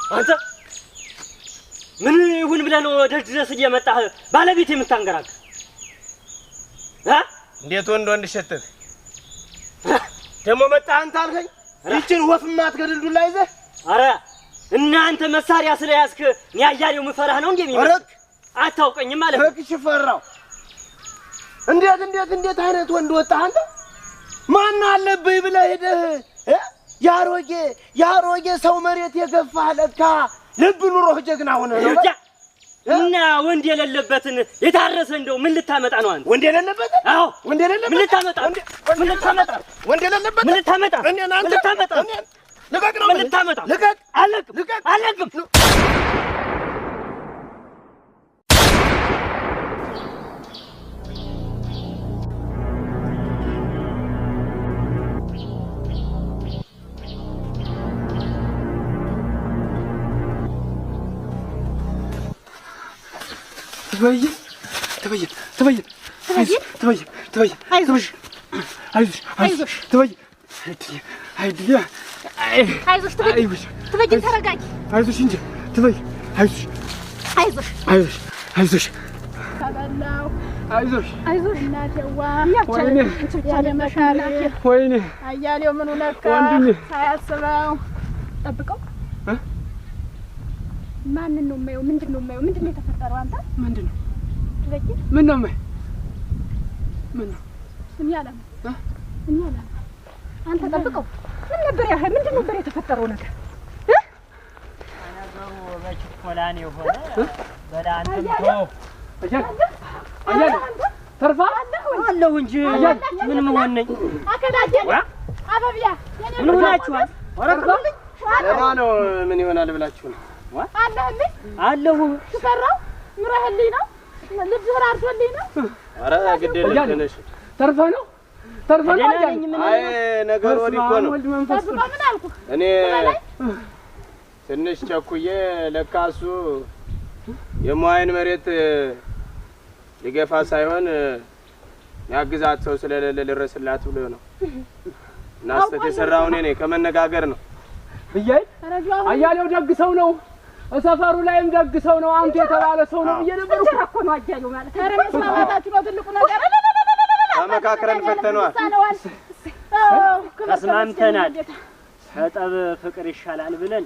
አንተ ምን ይሁን ብለህ ነው ደጅ ድረስ እየመጣህ ባለቤት የምታንገራግ? እንዴት ወንድ ሸተት ደሞ መጣህ አንተ አልከኝ? ይችን ወፍማ አትገድል ዱላ ይዘህ? አረ እናንተ መሳሪያ ስለያዝክ እኔ አያሌው ምፈራህ ነው እንዴ የሚመጣ? አታውቀኝም ማለት ነው። እሺ ፈራው። እንዴት አይነት ወንድ ወጣህ አንተ? ማን አለብኝ ብለህ ሄደህ ያሮጌ ሰው መሬት የገፋህ ለካ ልብ ኑሮህ ጀግና ሆነ ነው እና ወንድ የሌለበትን የታረሰ እንደው ምን ልታመጣ ነው አንተ? ወንድ የሌለበት? አዎ ወንድ የሌለበት ምን ልታመጣ? ወንድ የሌለበት? ምን ልታመጣ? ልቀቅ ነው። ምን ልታመጣ? ልቀቅ። አለቅም። تبين عايزوش تبين ترجعي عايزوش انت تبين عايزوش ويني አያሌው ምኑ ነካ ሳያስበው ጠብቀው ማንን ነው የማየው? ምንድነው የተፈጠረው? አንተ ምንድነው ትበቂ ምን ነው እኛላ አንተ ጠብቀው ምን ነበር ምንድን ነበር የተፈጠረው ነገር? ነገሩ በችኮላኔ የሆነ በላንተም ተው አያሌው ተርፋ አለሁ እንጂ ምን መሆን ነኝ? አከዳጀኝ አበብያ ምን ሆናችኋል? ወረቀልኝ ለማን ነው ምን ይሆናል ብላችሁ ነው? አለሁ ተፈራው ምራህልኝ ነው ልብህን አርዶልኝ ነው። ኧረ ግድ የለሽ ተርፈ ነው አይ ነገር ወዲህ እኮ ነው። ምን አልኩ እኔ ትንሽ ቸኩዬ ለካሱ የሟይን መሬት ሊገፋ ሳይሆን ያግዛት ሰው ስለሌለ ልረስላት ብሎ ነው። ናስተት የሰራው እኔ ነኝ ከመነጋገር ነው ብያይ አያሌው ደግ ሰው ነው። ሰፈሩ ላይም ደግ ሰው ነው። አንተ የተባለ ሰው ነው ብዬ ነበር እኮ ነው አያሌው ማለት ኧረ መስማማታችሁ ነው ትልቁ ነገር። ተመካክረን ፈተነዋል። ተስማምተናል። ከጠብ ፍቅር ይሻላል ብለን